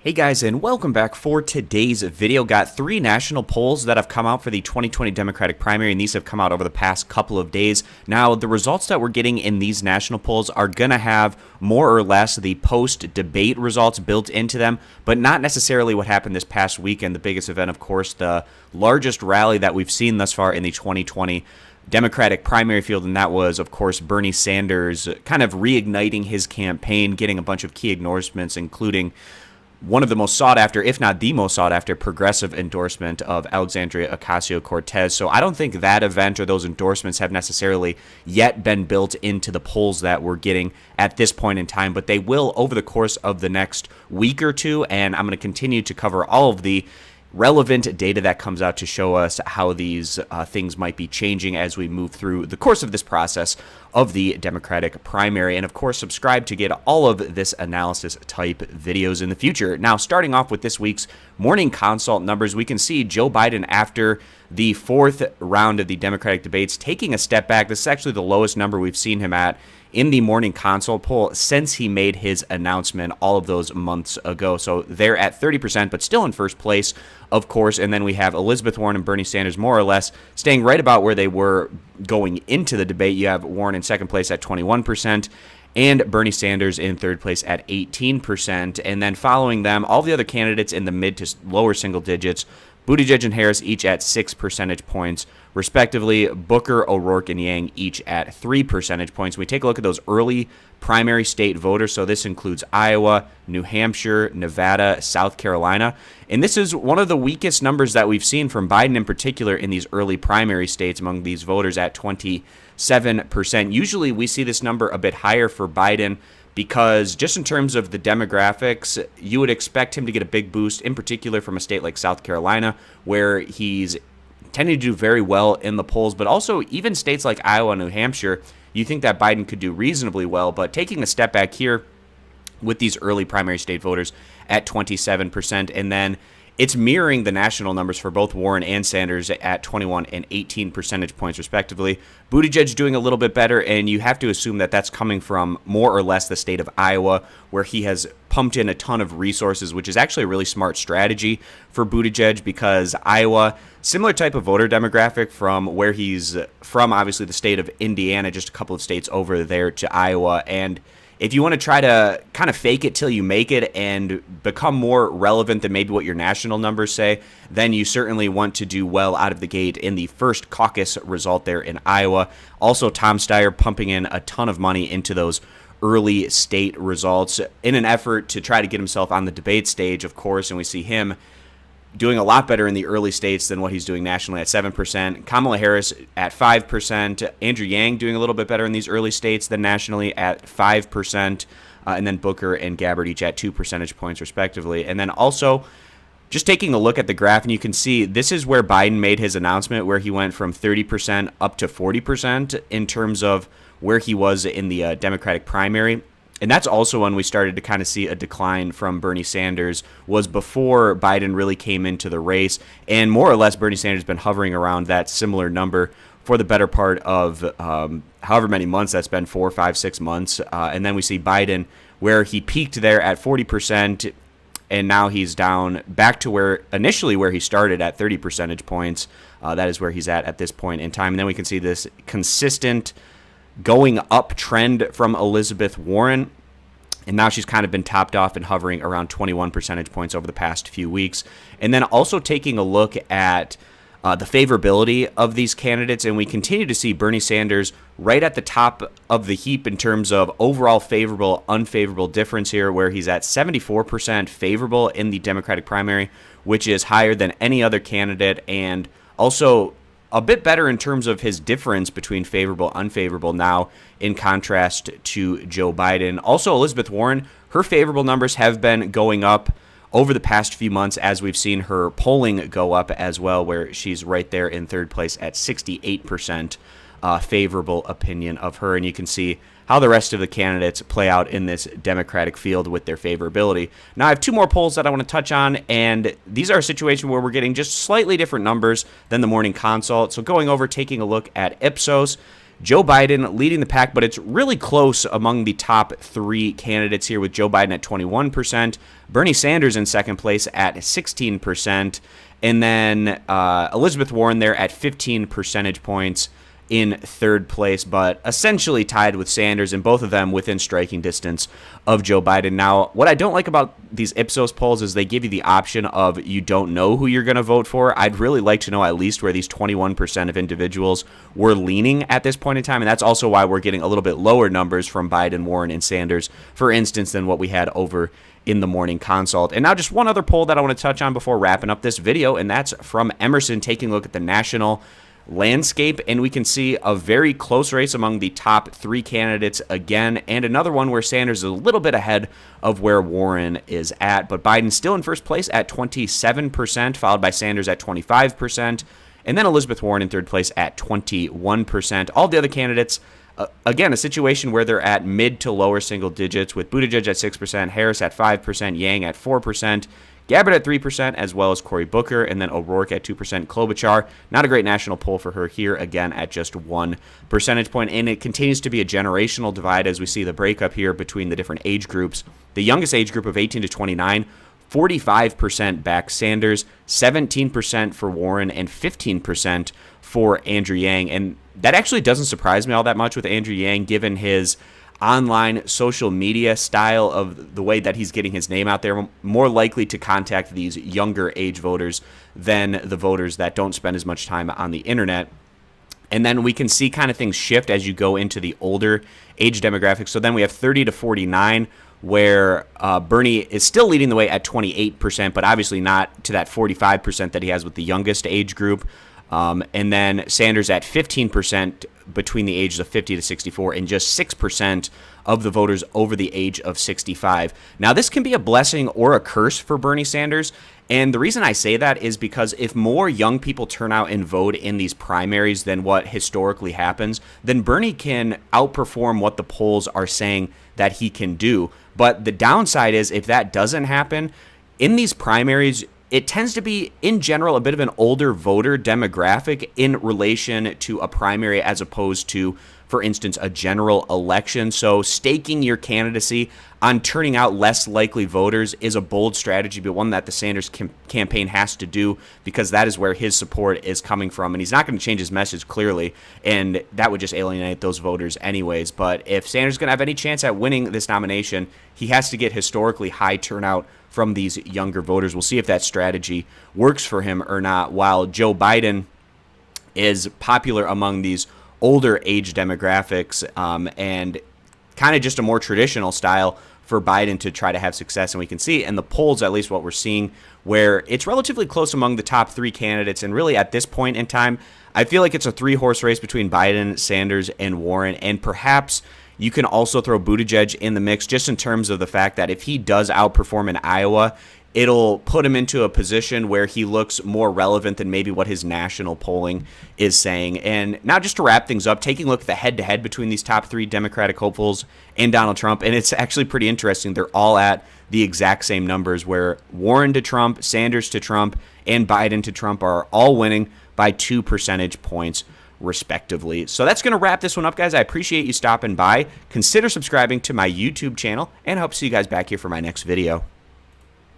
Hey guys, and welcome back for today's video. Got three national polls that have come out for the 2020 Democratic primary, and these have come out over the past couple of days. Now, the results that we're getting in these national polls are going to have more or less the post-debate results built into them, but not necessarily what happened this past weekend. The biggest event, of course, the largest rally that we've seen thus far in the 2020 Democratic primary field, and that was, of course, Bernie Sanders kind of reigniting his campaign, getting a bunch of key endorsements, including one of the most sought after, if not the most sought after, progressive endorsement of Alexandria Ocasio-Cortez. So I don't think that event or those endorsements have necessarily yet been built into the polls that we're getting at this point in time, but they will over the course of the next week or two, and I'm going to continue to cover all of the relevant data that comes out to show us how these things might be changing as we move through the course of this process of the Democratic primary. And of course, subscribe to get all of this analysis type videos in the future. Now, starting off with this week's morning consult numbers, we can see Joe Biden after the fourth round of the Democratic debates taking a step back. This is actually the lowest number we've seen him at in the morning consult poll since he made his announcement all of those months ago. So they're at 30%, but still in first place, of course. And then we have Elizabeth Warren and Bernie Sanders more or less staying right about where they were going into the debate. You have Warren in second place at 21%. And Bernie Sanders in third place at 18%. And then following them, all the other candidates in the mid to lower single digits. Buttigieg and Harris each at 6 percentage points, respectively. Booker, O'Rourke, and Yang each at 3 percentage points. When we take a look at those early primary state voters, so this includes Iowa, New Hampshire, Nevada, South Carolina. And this is one of the weakest numbers that we've seen from Biden in particular in these early primary states among these voters at 27%. Usually we see this number a bit higher for Biden, because just in terms of the demographics, you would expect him to get a big boost, in particular from a state like South Carolina, where he's tending to do very well in the polls, but also even states like Iowa and New Hampshire, you think that Biden could do reasonably well. But taking a step back here with these early primary state voters at 27%, and then it's mirroring the national numbers for both Warren and Sanders at 21 and 18 percentage points, respectively. Buttigieg doing a little bit better, and you have to assume that that's coming from more or less the state of Iowa, where he has pumped in a ton of resources, which is actually a really smart strategy for Buttigieg, because Iowa, similar type of voter demographic from where he's from, obviously the state of Indiana, just a couple of states over there to Iowa. And if you want to try to kind of fake it till you make it and become more relevant than maybe what your national numbers say, then you certainly want to do well out of the gate in the first caucus result there in Iowa. Also, Tom Steyer pumping in a ton of money into those early state results in an effort to try to get himself on the debate stage, of course, and we see him doing a lot better in the early states than what he's doing nationally at 7%. Kamala Harris at 5%. Andrew Yang doing a little bit better in these early states than nationally at 5%. And then Booker and Gabbard each at 2 percentage points, respectively. And then also, just taking a look at the graph, and you can see this is where Biden made his announcement, where he went from 30% up to 40% in terms of where he was in the Democratic primary. And that's also when we started to kind of see a decline from Bernie Sanders, was before Biden really came into the race. And more or less, Bernie Sanders has been hovering around that similar number for the better part of however many months that's been, 4, 5, 6 months. And then we see Biden, where he peaked there at 40%, and now he's down back to where he started at 30 percentage points. That is where he's at this point in time. And then we can see this consistent going up trend from Elizabeth Warren, and now she's kind of been topped off and hovering around 21 percentage points over the past few weeks. And then also taking a look at the favorability of these candidates, and we continue to see Bernie Sanders right at the top of the heap in terms of overall favorable, unfavorable difference here, where he's at 74% favorable in the Democratic primary, which is higher than any other candidate, and also a bit better in terms of his difference between favorable, unfavorable now, in contrast to Joe Biden. Also, Elizabeth Warren, her favorable numbers have been going up over the past few months as we've seen her polling go up as well, where she's right there in third place at 68% favorable opinion of her. And you can see how the rest of the candidates play out in this Democratic field with their favorability. Now, I have two more polls that I want to touch on, and these are a situation where we're getting just slightly different numbers than the morning consult. So going over, taking a look at Ipsos, Joe Biden leading the pack, but it's really close among the top 3 candidates here, with Joe Biden at 21%, Bernie Sanders in second place at 16%, and then Elizabeth Warren there at 15 percentage points in third place, but essentially tied with Sanders, and both of them within striking distance of Joe Biden. Now, what I don't like about these Ipsos polls is they give you the option of you don't know who you're going to vote for. I'd really like to know at least where these 21% of individuals were leaning at this point in time, and that's also why we're getting a little bit lower numbers from Biden, Warren, and Sanders, for instance, than what we had over in the morning consult. And now just one other poll that I want to touch on before wrapping up this video, and that's from Emerson, taking a look at the national landscape, and we can see a very close race among the top 3 candidates again, and another one where Sanders is a little bit ahead of where Warren is at, but Biden still in first place at 27%, followed by Sanders at 25%, and then Elizabeth Warren in third place at 21%. All the other candidates, again, a situation where they're at mid to lower single digits, with Buttigieg at 6%, Harris at 5%, Yang at 4%, Gabbard at 3%, as well as Cory Booker, and then O'Rourke at 2%. Klobuchar, not a great national poll for her here, again at just 1 percentage point. And it continues to be a generational divide as we see the breakup here between the different age groups. The youngest age group of 18 to 29, 45% back Sanders, 17% for Warren, and 15% for Andrew Yang. And that actually doesn't surprise me all that much with Andrew Yang, given his online social media style of the way that he's getting his name out there, more likely to contact these younger age voters than the voters that don't spend as much time on the internet. And then we can see kind of things shift as you go into the older age demographics. So then we have 30 to 49, where Bernie is still leading the way at 28%, but obviously not to that 45% that he has with the youngest age group. And then Sanders at 15% between the ages of 50 to 64, and just 6% of the voters over the age of 65. Now, this can be a blessing or a curse for Bernie Sanders. And the reason I say that is because if more young people turn out and vote in these primaries than what historically happens, then Bernie can outperform what the polls are saying that he can do. But the downside is if that doesn't happen, in these primaries, it tends to be, in general, a bit of an older voter demographic in relation to a primary as opposed to, for instance, a general election. So staking your candidacy on turning out less likely voters is a bold strategy, but one that the Sanders campaign has to do because that is where his support is coming from. And he's not going to change his message clearly, and that would just alienate those voters anyways. But if Sanders is going to have any chance at winning this nomination, he has to get historically high turnout from these younger voters. We'll see if that strategy works for him or not, while Joe Biden is popular among these older age demographics and kind of just a more traditional style for Biden to try to have success. And we can see in the polls, at least what we're seeing, where it's relatively close among the top 3 candidates. And really at this point in time, I feel like it's a 3-horse race between Biden, Sanders, and Warren. And perhaps you can also throw Buttigieg in the mix just in terms of the fact that if he does outperform in Iowa, it'll put him into a position where he looks more relevant than maybe what his national polling is saying. And now just to wrap things up, taking a look at the head-to-head between these top 3 Democratic hopefuls and Donald Trump, and it's actually pretty interesting. They're all at the exact same numbers, where Warren to Trump, Sanders to Trump, and Biden to Trump are all winning by 2 percentage points respectively. So that's going to wrap this one up, guys. I appreciate you stopping by. Consider subscribing to my YouTube channel, and I hope to see you guys back here for my next video.